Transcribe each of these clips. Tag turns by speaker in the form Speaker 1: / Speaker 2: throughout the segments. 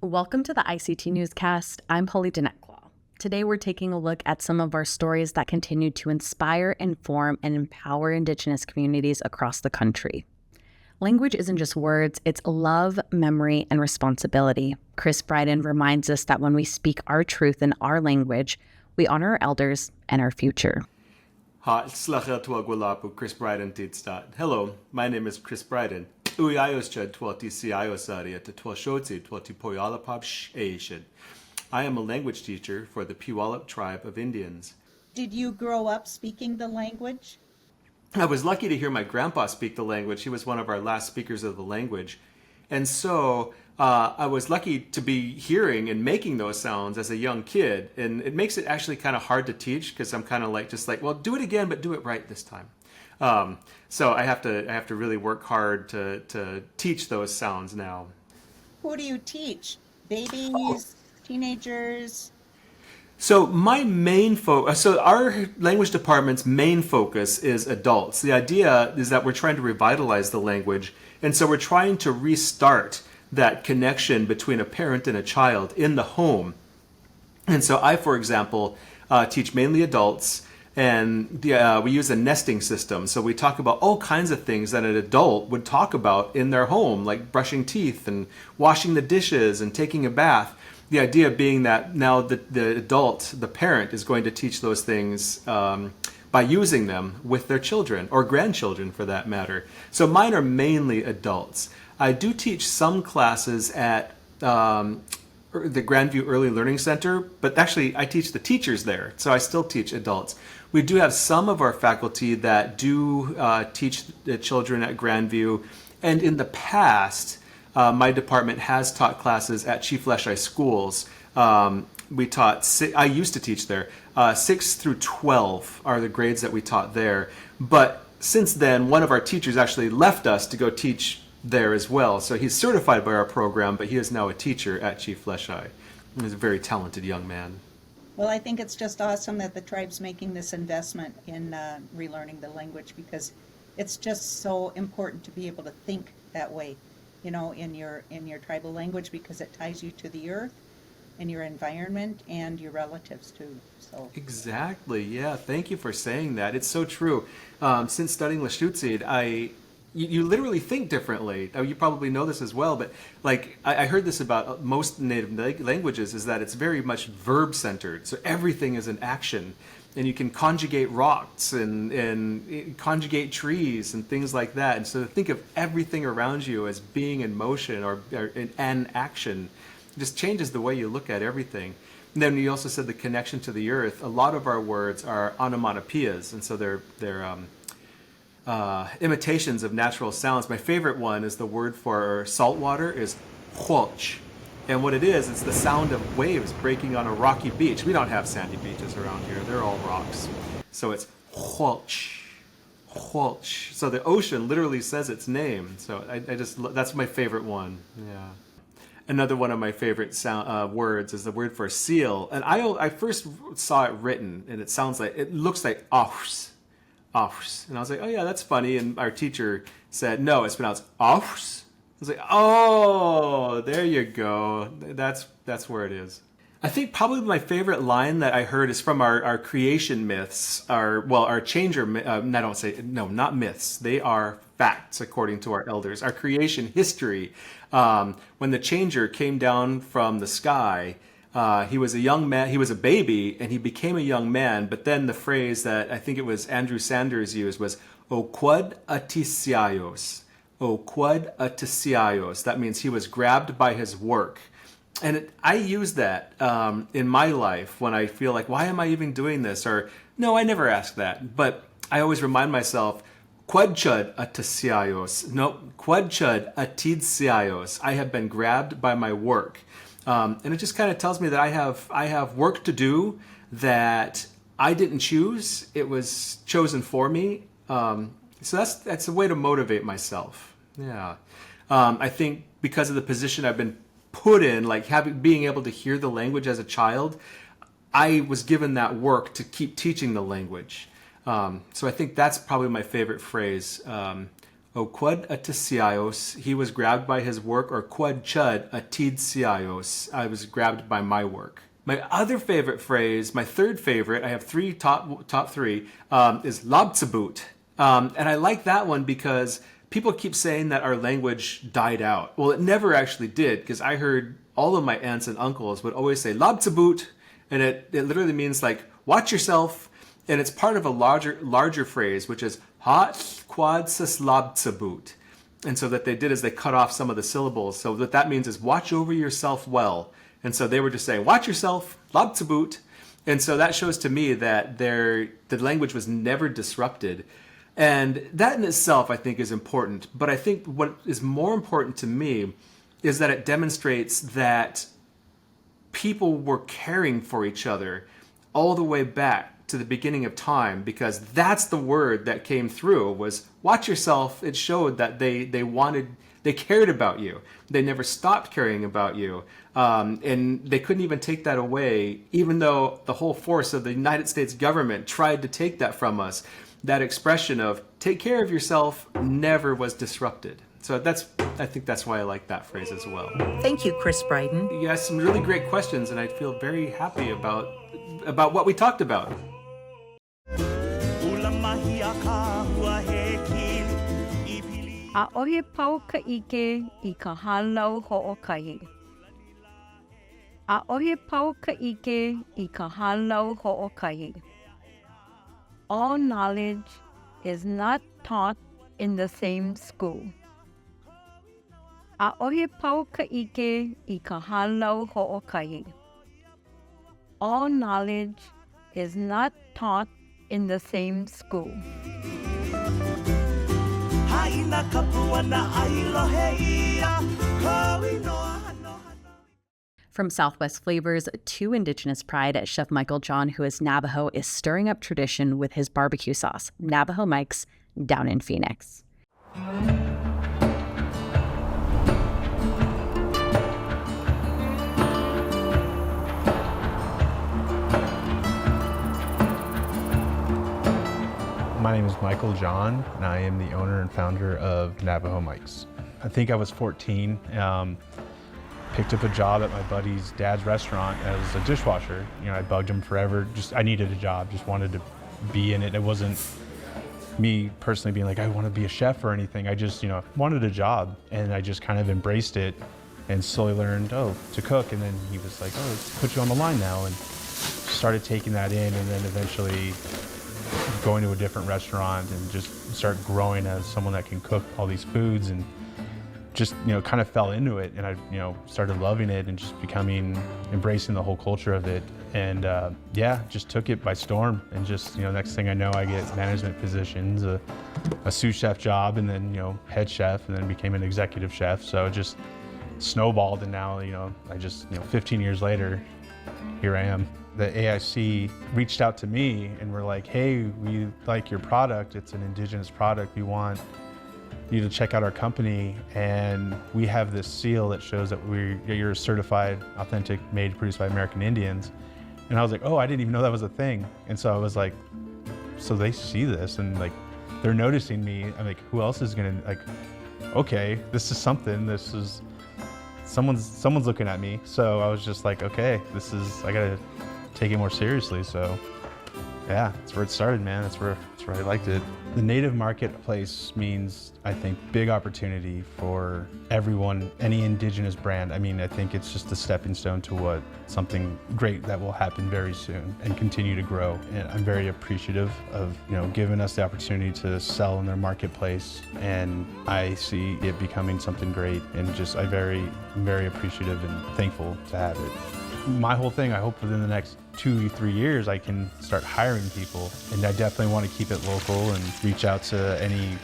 Speaker 1: Welcome to the ICT Newscast. I'm Polly Dinetclaw. Today we're taking a look at some of our stories that continue to inspire, inform, and empower Indigenous communities across the country. Language isn't just words, it's love, memory, and responsibility. Chris Bryden reminds us that when we speak our truth in our language, we honor our elders and our future.
Speaker 2: Chris Bryden Tidstat. Hello, my name is Chris Bryden. Twulshootseed. I am a language teacher for the Puyallup tribe of Indians.
Speaker 3: Did you grow up speaking the language?
Speaker 2: I was lucky to hear my grandpa speak the language. He was one of our last speakers of the language. And so I was lucky to be hearing and making those sounds as a young kid. And it makes it actually kind of hard to teach because I'm kind of like, well, do it again, but do it right this time. So I have to really work hard to teach those sounds now.
Speaker 3: Who do you teach? Babies, teenagers?
Speaker 2: So my main so our language department's main focus is adults. The idea is that we're trying to revitalize the language, and so we're trying to restart that connection between a parent and a child in the home. And so I, for example, teach mainly adults, and we use a nesting system. So we talk about all kinds of things that an adult would talk about in their home, like brushing teeth and washing the dishes and taking a bath. The idea being that now the adult, the parent, is going to teach those things by using them with their children, or grandchildren for that matter. So mine are mainly adults. I do teach some classes at the Grandview Early Learning Center, but actually I teach the teachers there, so I still teach adults. We do have some of our faculty that do teach the children at Grandview, and in the past, my department has taught classes at Chief Leshai schools. I used to teach there. 6 through 12 are the grades that we taught there. But since then, one of our teachers actually left us to go teach there as well. So he's certified by our program, but he is now a teacher at Chief Leshai. He's a very talented young man.
Speaker 3: Well, I think it's just awesome that the tribe's making this investment in relearning the language, because it's just so important to be able to think that way, you know, in your tribal language, because it ties you to the earth and your environment and your relatives too. So
Speaker 2: exactly, yeah. Thank you for saying that. It's so true. Since studying Twulshootseed, you literally think differently. You probably know this as well, but like I heard this about most native languages, is that it's very much verb centered. So everything is an action. And you can conjugate rocks and conjugate trees and things like that. And so to think of everything around you as being in motion or in an action just changes the way you look at everything. And then you also said the connection to the earth. A lot of our words are onomatopoeias, and so they're imitations of natural sounds. My favorite one is the word for salt water is Poarch. And what it is, it's the sound of waves breaking on a rocky beach. We don't have sandy beaches around here. They're all rocks. So it's Poarch. Poarch. So the ocean literally says its name. So that's my favorite one. Yeah. Another one of my favorite words is the word for seal. And I first saw it written, and it looks like offs. Offs. And I was like, oh yeah, that's funny. And our teacher said, no, it's pronounced offs. I was like, oh, there you go. That's where it is. I think probably my favorite line that I heard is from our creation myths, our changer, not myths. They are facts according to our elders. Our creation history. When the changer came down from the sky, he was a young man, he was a baby, and he became a young man. But then the phrase that I think it was Andrew Sanders used was, O quod atisiaios. O quod atisiaios. That means he was grabbed by his work. And I use that in my life when I feel like, why am I even doing this? Or, no, I never ask that. But I always remind myself, quod chud atisiaios. No, quod chud atidsiaios. I have been grabbed by my work. And it just kind of tells me that I have work to do that I didn't choose. It was chosen for me. So that's a way to motivate myself. Yeah. I think because of the position I've been put in, like being able to hear the language as a child, I was given that work to keep teaching the language. So I think that's probably my favorite phrase. O quod atisiaios, he was grabbed by his work, or quod chud atidsiaios, I was grabbed by my work. My other favorite phrase, my third favorite, I have three top three, is labtsabut. And I like that one because people keep saying that our language died out. Well, it never actually did, because I heard all of my aunts and uncles would always say labtsabut, and it literally means like, watch yourself. And it's part of a larger phrase, which is hat quad labtsabut. And so that they did is they cut off some of the syllables. So what that means is watch over yourself well. And so they were just saying, watch yourself, labtsabut. And so that shows to me that the language was never disrupted. And that in itself, I think, is important. But I think what is more important to me is that it demonstrates that people were caring for each other all the way back to the beginning of time, because that's the word that came through was watch yourself. It showed that they cared about you. They never stopped caring about you. And they couldn't even take that away, even though the whole force of the United States government tried to take that from us. That expression of take care of yourself never was disrupted. So I think that's why I like that phrase as well.
Speaker 4: Thank you, Chris Bryden.
Speaker 2: You asked some really great questions, and I feel very happy about what we talked about.
Speaker 5: A ohe pau ka ike I ka halau ho'okahi. A ohe pau ka ike I ka halau ho'okahi. All knowledge is not taught in the same school. A ohe pau ka ike I ka halau ho'okahi. All knowledge is not taught in the same school.
Speaker 1: From Southwest Flavors to Indigenous Pride, Chef Michael John, who is Navajo, is stirring up tradition with his barbecue sauce, Navajo Mike's, down in Phoenix.
Speaker 6: My name is Michael John, and I am the owner and founder of Navajo Mike's. I think I was 14, picked up a job at my buddy's dad's restaurant as a dishwasher. You know, I bugged him forever. I needed a job, just wanted to be in it. It wasn't me personally being like, I want to be a chef or anything. I just, wanted a job, and I just kind of embraced it and slowly learned, to cook. And then he was like, let's put you on the line now, and started taking that in, and then eventually going to a different restaurant and just start growing as someone that can cook all these foods, and just, kind of fell into it, and I, started loving it and just embracing the whole culture of it. And just took it by storm. And just, next thing I know, I get management positions, a sous chef job, and then, head chef, and then became an executive chef. So it just snowballed, and now, I just, 15 years later, here I am. The AIC reached out to me and were like, hey, we like your product. It's an Indigenous product. We want you to check out our company, and we have this seal that shows that you're certified, authentic, made, produced by American Indians. And I was like, I didn't even know that was a thing. And so I was like, so they see this, and like, they're noticing me. I'm like, who else is gonna, like, okay, this is something. This is, someone's looking at me. So I was just like, okay, I gotta take it more seriously. So yeah, that's where it started, man. That's where I liked it. The native marketplace means, I think, big opportunity for everyone, any Indigenous brand. I mean, I think it's just a stepping stone to something great that will happen very soon and continue to grow. And I'm very appreciative of, giving us the opportunity to sell in their marketplace. And I see it becoming something great, and just, I'm very appreciative and thankful to have it. My whole thing, I hope within the next 2-3 years I can start hiring people, and I definitely want to keep it local and reach out to any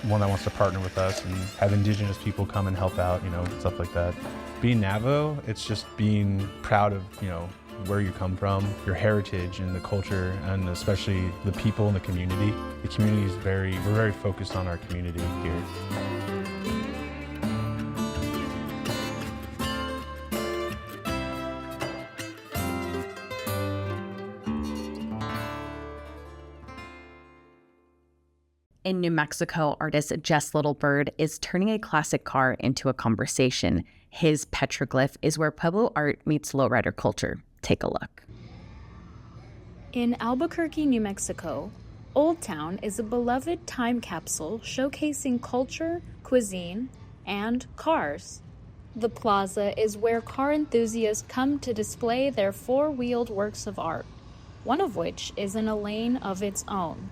Speaker 6: one that wants to partner with us and have Indigenous people come and help out, stuff like that. Being Navajo, it's just being proud of where you come from, your heritage and the culture, and especially the people in the community. The community is we're very focused on our community here.
Speaker 1: In New Mexico, artist Jess Littlebird is turning a classic car into a conversation. His petroglyph is where Pueblo art meets lowrider culture. Take a look.
Speaker 4: In Albuquerque, New Mexico, Old Town is a beloved time capsule showcasing culture, cuisine, and cars. The plaza is where car enthusiasts come to display their four-wheeled works of art, one of which is in a lane of its own.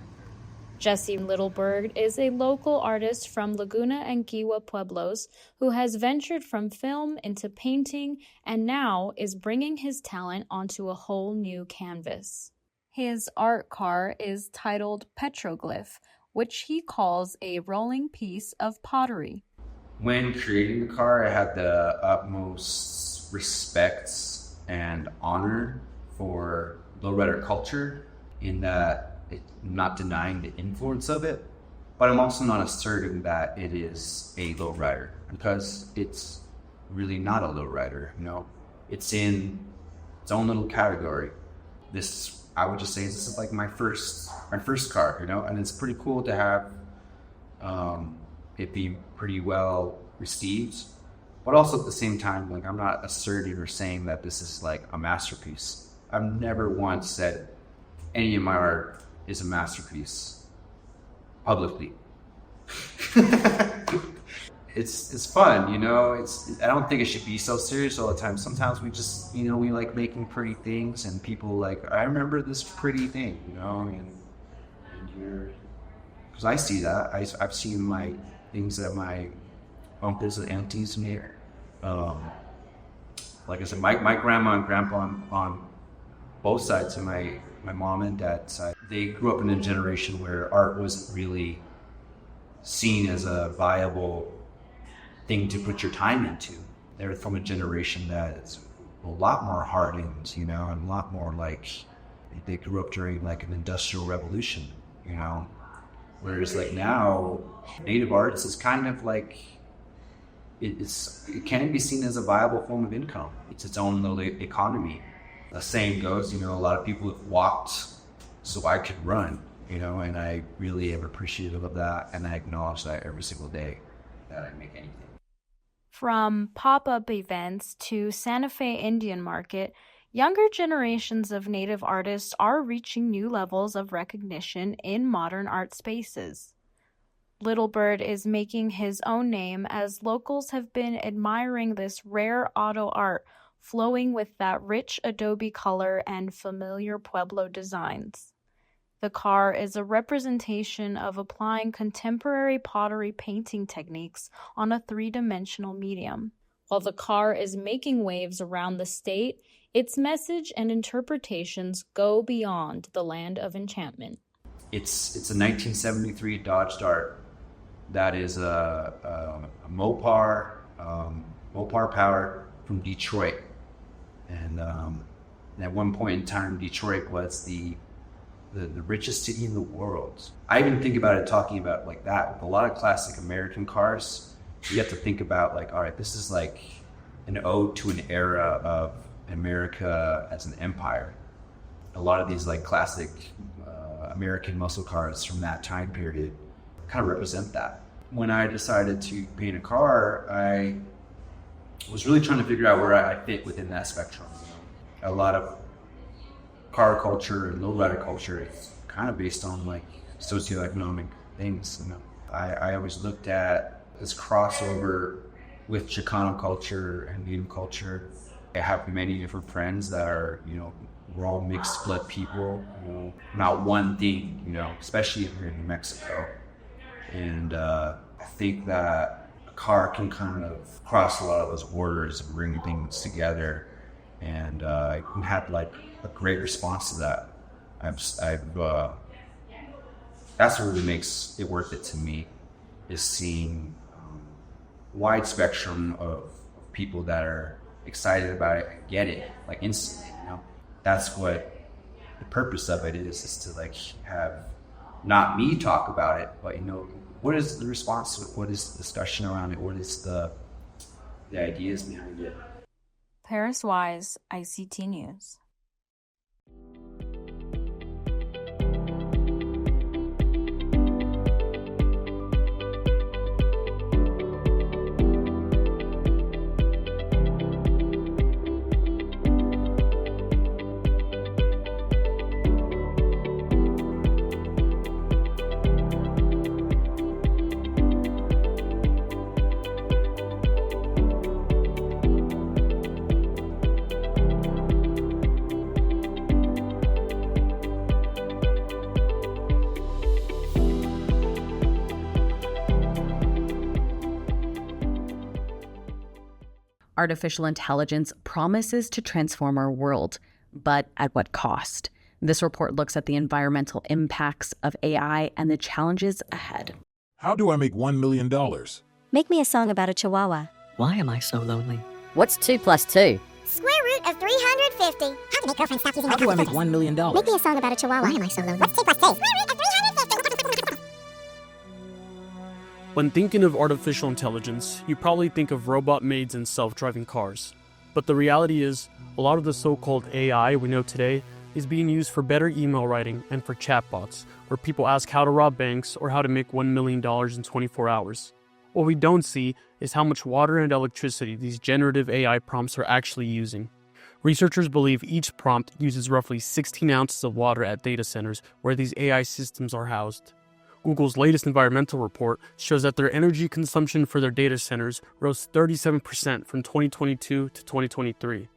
Speaker 4: Jesse Littlebird is a local artist from Laguna and Kiwa Pueblos who has ventured from film into painting and now is bringing his talent onto a whole new canvas. His art car is titled Petroglyph, which he calls a rolling piece of pottery.
Speaker 7: When creating the car, I had the utmost respect and honor for lowrider culture in that I'm not denying the influence of it, but I'm also not asserting that it is a lowrider because it's really not a lowrider. It's in its own little category. I would just say this is like my first car, and it's pretty cool to have it be pretty well received, but also at the same time, like I'm not asserting or saying that this is like a masterpiece. I've never once said any of my art is a masterpiece publicly. It's fun, I don't think it should be so serious all the time. Sometimes we just, we like making pretty things, and people like, I remember this pretty thing, because I see that. I've seen my things that my uncles and aunties made. Like I said, my grandma and grandpa on both sides of my mom and dad's side, they grew up in a generation where art wasn't really seen as a viable thing to put your time into. They're from a generation that's a lot more hardened, and a lot more like, they grew up during like an industrial revolution, whereas like now, native arts is kind of like, it can be seen as a viable form of income. It's its own little economy. The saying goes, a lot of people have walked so I could run, and I really am appreciative of that, and I acknowledge that every single day that I make anything.
Speaker 4: From pop-up events to Santa Fe Indian Market, younger generations of Native artists are reaching new levels of recognition in modern art spaces. Littlebird is making his own name as locals have been admiring this rare auto art flowing with that rich adobe color and familiar Pueblo designs. The car is a representation of applying contemporary pottery painting techniques on a three-dimensional medium. While the car is making waves around the state, its message and interpretations go beyond the land of enchantment.
Speaker 7: It's a 1973 Dodge Dart that is a Mopar powered from Detroit. And at one point in time, Detroit was the richest city in the world. I even think about it talking about like that. With a lot of classic American cars, you have to think about like, all right, this is like an ode to an era of America as an empire. A lot of these like classic American muscle cars from that time period kind of represent that. When I decided to paint a car, I was really trying to figure out where I fit within that spectrum. A lot of car culture and lowrider culture is kind of based on like socioeconomic things. I always looked at this crossover with Chicano culture and Native culture. I have many different friends that are, we're all mixed blood people, not one thing, especially here in New Mexico. And I think that a car can kind of cross a lot of those borders and bring things together. And I had like a great response to that. That's what really makes it worth it to me, is seeing wide spectrum of people that are excited about it and get it like instantly. That's what the purpose of it is to like have not me talk about it, but what is the response to it? What is the discussion around it? What is the ideas behind it?
Speaker 4: Paris Wise, ICT News.
Speaker 1: Artificial intelligence promises to transform our world, but at what cost? This report looks at the environmental impacts of AI and the challenges ahead.
Speaker 8: How do I make $1 million?
Speaker 9: Make me a song about a chihuahua.
Speaker 10: Why am I so lonely?
Speaker 11: What's 2 plus 2?
Speaker 12: Square root of 350. How to make girlfriends stop using
Speaker 10: How do I make $1 million?
Speaker 12: Make me a song about a chihuahua. Why am I so lonely? What's 2 plus 2? Square root of 350.
Speaker 13: When thinking of artificial intelligence, you probably think of robot maids and self-driving cars. But the reality is, a lot of the so-called AI we know today is being used for better email writing and for chatbots, where people ask how to rob banks or how to make $1 million in 24 hours. What we don't see is how much water and electricity these generative AI prompts are actually using. Researchers believe each prompt uses roughly 16 ounces of water at data centers where these AI systems are housed. Google's latest environmental report shows that their energy consumption for their data centers rose 37% from 2022 to 2023.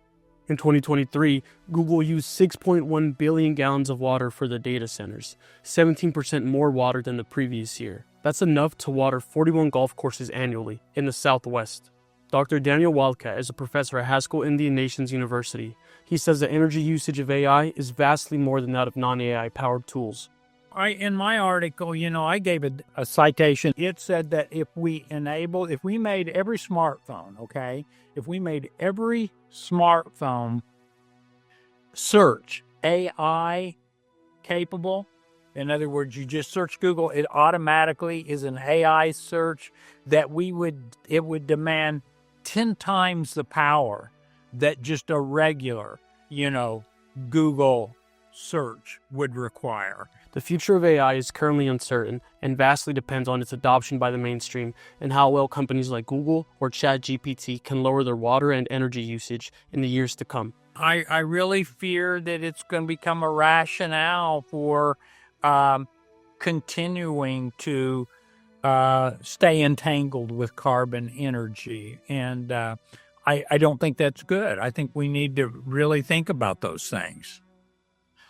Speaker 13: In 2023, Google used 6.1 billion gallons of water for the data centers, 17% more water than the previous year. That's enough to water 41 golf courses annually in the Southwest. Dr. Daniel Wildcat is a professor at Haskell Indian Nations University. He says the energy usage of AI is vastly more than that of non-AI powered tools.
Speaker 14: In my article, I gave a citation. It said that if we made every smartphone, if we made every smartphone search AI capable, in other words, you just search Google, it automatically is an AI search, that it would demand 10 times the power that just a regular, Google search would require.
Speaker 13: The future of AI is currently uncertain and vastly depends on its adoption by the mainstream and how well companies like Google or ChatGPT can lower their water and energy usage in the years to come.
Speaker 14: I really fear that it's going to become a rationale for continuing to stay entangled with carbon energy. And I don't think that's good. I think we need to really think about those things.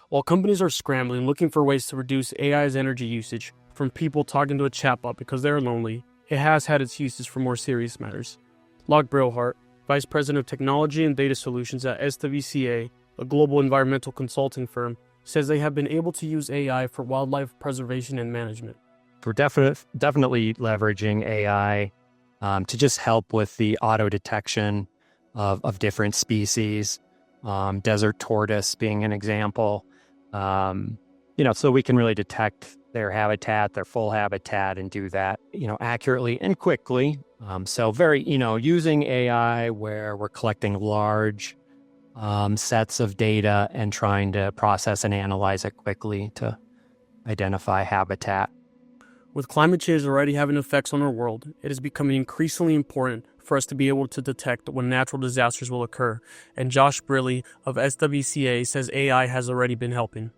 Speaker 13: While companies are scrambling, looking for ways to reduce AI's energy usage, from people talking to a chatbot because they're lonely, it has had its uses for more serious matters. Locke Brillhart, Vice President of Technology and Data Solutions at SWCA, a global environmental consulting firm, says they have been able to use AI for wildlife preservation and management.
Speaker 15: We're definitely leveraging AI to just help with the auto detection of different species, desert tortoise being an example. So we can really detect their habitat, their full habitat, and do that, accurately and quickly. So very, using AI where we're collecting large sets of data and trying to process and analyze it quickly to identify habitat.
Speaker 13: With climate change already having effects on our world, it is becoming increasingly important for us to be able to detect when natural disasters will occur, and Josh Briley of SWCA says AI has already been helping.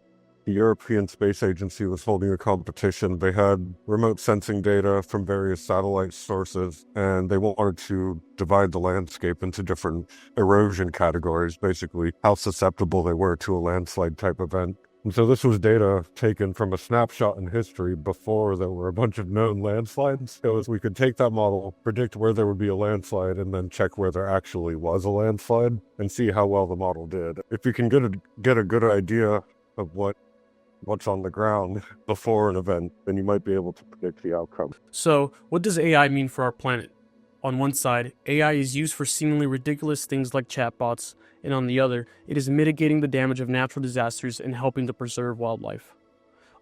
Speaker 16: The European Space Agency was holding a competition. They had remote sensing data from various satellite sources, and they wanted to divide the landscape into different erosion categories, basically how susceptible they were to a landslide type event. And so this was data taken from a snapshot in history before there were a bunch of known landslides. So we could take that model, predict where there would be a landslide, and then check where there actually was a landslide and see how well the model did. If you can get a good idea of what's on the ground before an event, then you might be able to predict the outcome.
Speaker 13: So, what does AI mean for our planet? On one side, AI is used for seemingly ridiculous things like chatbots, and on the other, it is mitigating the damage of natural disasters and helping to preserve wildlife.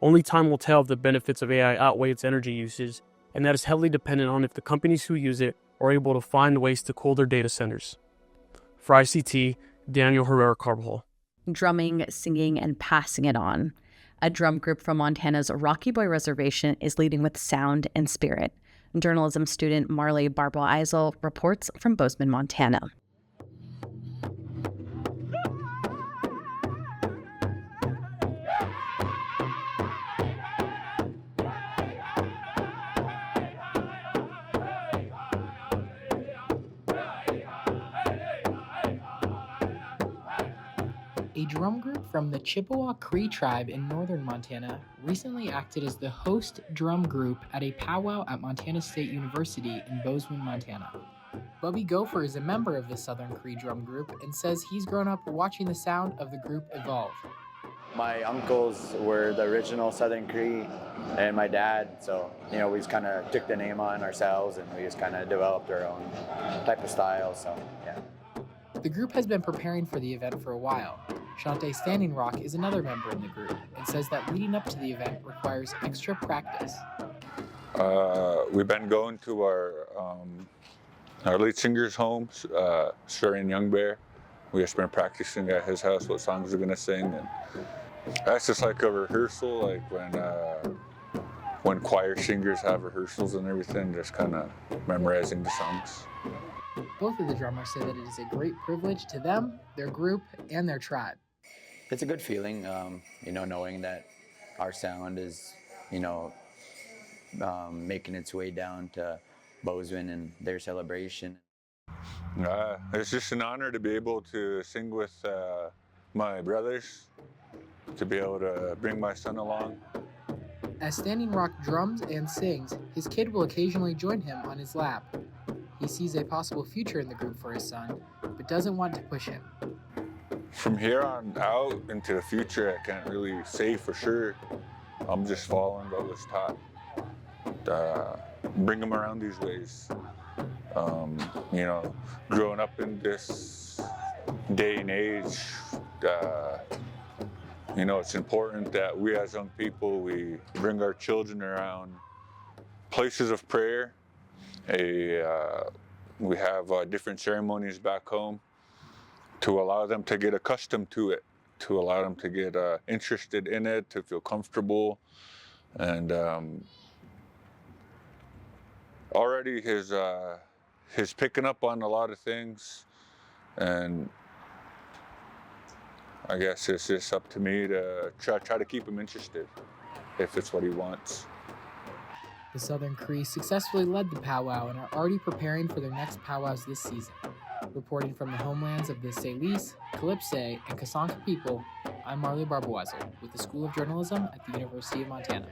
Speaker 13: Only time will tell if the benefits of AI outweigh its energy usage, and that is heavily dependent on if the companies who use it are able to find ways to cool their data centers. For ICT, Daniel Herrera-Carbajal.
Speaker 1: Drumming, singing, and passing it on. A drum group from Montana's Rocky Boy Reservation is leading with sound and spirit. Journalism student Marley Barbo-Eisel reports from Bozeman, Montana.
Speaker 17: A drum group from the Chippewa Cree tribe in northern Montana recently acted as the host drum group at a powwow at Montana State University in Bozeman, Montana. Bubby Gopher is a member of the Southern Cree drum group and says he's grown up watching the sound of the group evolve.
Speaker 11: My uncles were the original Southern Cree and my dad, so we just kind of took the name on ourselves and we just kind of developed our own type of style, so yeah.
Speaker 17: The group has been preparing for the event for a while. Shante Standing Rock is another member in the group and says that leading up to the event requires extra practice.
Speaker 18: We've been going to our lead singer's home, Sharon Young Bear. We just been practicing at his house what songs we're gonna sing, and that's just like a rehearsal, like when choir singers have rehearsals and everything, just kind of memorizing the songs.
Speaker 17: Both of the drummers say that it is a great privilege to them, their group, and their tribe.
Speaker 11: It's a good feeling, knowing that our sound is, making its way down to Bozeman and their celebration.
Speaker 18: It's just an honor to be able to sing with my brothers, to be able to bring my son along.
Speaker 17: As Standing Rock drums and sings, his kid will occasionally join him on his lap. He sees a possible future in the group for his son, but doesn't want to push him.
Speaker 18: From here on out into the future, I can't really say for sure. I'm just following what was taught. Bring them around these ways. Growing up in this day and age, it's important that we as young people, we bring our children around places of prayer. We have different ceremonies back home to allow them to get accustomed to it, to allow them to get interested in it, to feel comfortable. And already he's picking up on a lot of things, and I guess it's just up to me to try to keep him interested if it's what he wants.
Speaker 17: The Southern Cree successfully led the powwow and are already preparing for their next powwows this season. Reporting from the homelands of the Salish, Calypso, and Kasanka people, I'm Marley Barboisel with the School of Journalism at the University of Montana.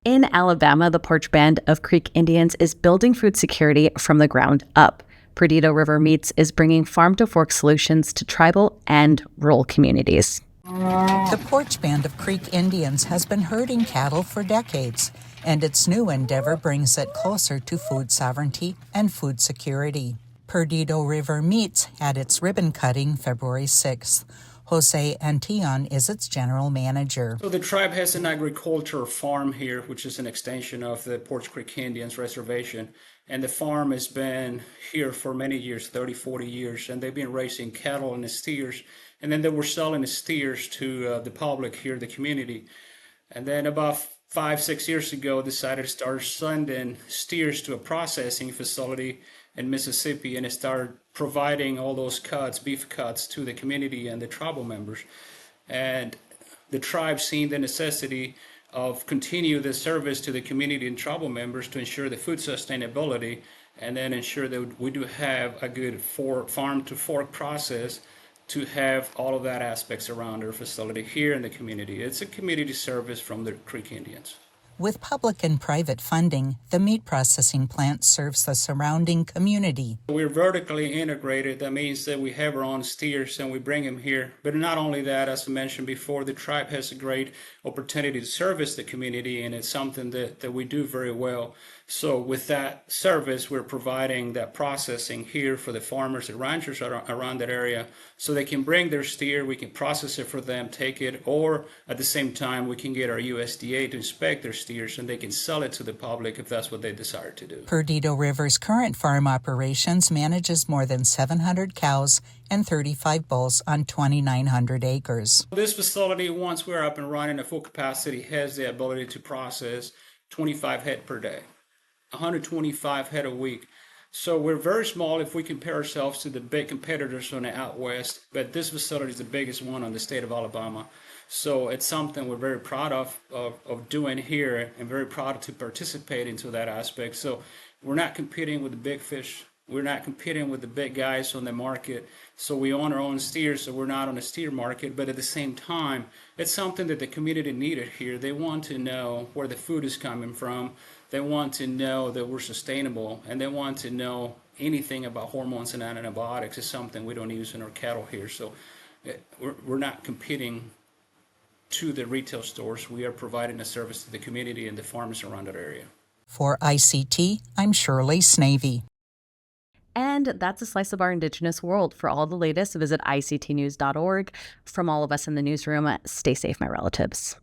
Speaker 1: In Alabama, the Poarch Band of Creek Indians is building food security from the ground up. Perdido River Meats is bringing farm-to-fork solutions to tribal and rural communities.
Speaker 19: The Poarch Band of Creek Indians has been herding cattle for decades, and its new endeavor brings it closer to food sovereignty and food security. Perdido River Meats had its ribbon cutting February 6th. Jose Antillon is its general manager.
Speaker 20: So the tribe has an agricultural farm here, which is an extension of the Poarch Creek Indians Reservation. And the farm has been here for many years, 30, 40 years, and they've been raising cattle and steers. And then they were selling the steers to the public here, the community. And then about 5, 6 years ago, decided to start sending steers to a processing facility in Mississippi, and it started providing all those cuts, beef cuts, to the community and the tribal members. And the tribe seen the necessity of continue the service to the community and tribal members to ensure the food sustainability, and then ensure that we do have a good farm to fork process to have all of that aspects around our facility here in the community. It's a community service from the Creek Indians.
Speaker 19: With public and private funding, the meat processing plant serves the surrounding community.
Speaker 20: We're vertically integrated. That means that we have our own steers and we bring them here. But not only that, as I mentioned before, the tribe has a great opportunity to service the community, and it's something that we do very well. So with that service, we're providing that processing here for the farmers and ranchers around that area, so they can bring their steer, we can process it for them, take it, or at the same time, we can get our USDA to inspect their steers and they can sell it to the public if that's what they desire to do.
Speaker 19: Perdido River's current farm operations manages more than 700 cows and 35 bulls on 2,900 acres.
Speaker 20: This facility, once we're up and running at full capacity, has the ability to process 25 head per day. 125 head a week. So we're very small if we compare ourselves to the big competitors on the out west, but this facility is the biggest one in the state of Alabama. So it's something we're very proud of doing here, and very proud to participate into that aspect. So we're not competing with the big fish We're not competing with the big guys on the market. So we own our own steers, so we're not on a steer market. But at the same time, it's something that the community needed here. They want to know where the food is coming from. They want to know that we're sustainable, and they want to know anything about hormones and antibiotics is something we don't use in our cattle here. So we're not competing to the retail stores. We are providing a service to the community and the farmers around that area.
Speaker 19: For ICT, I'm Shirley Snavy.
Speaker 1: And that's a slice of our Indigenous world. For all the latest, visit ictnews.org. From all of us in the newsroom, stay safe, my relatives.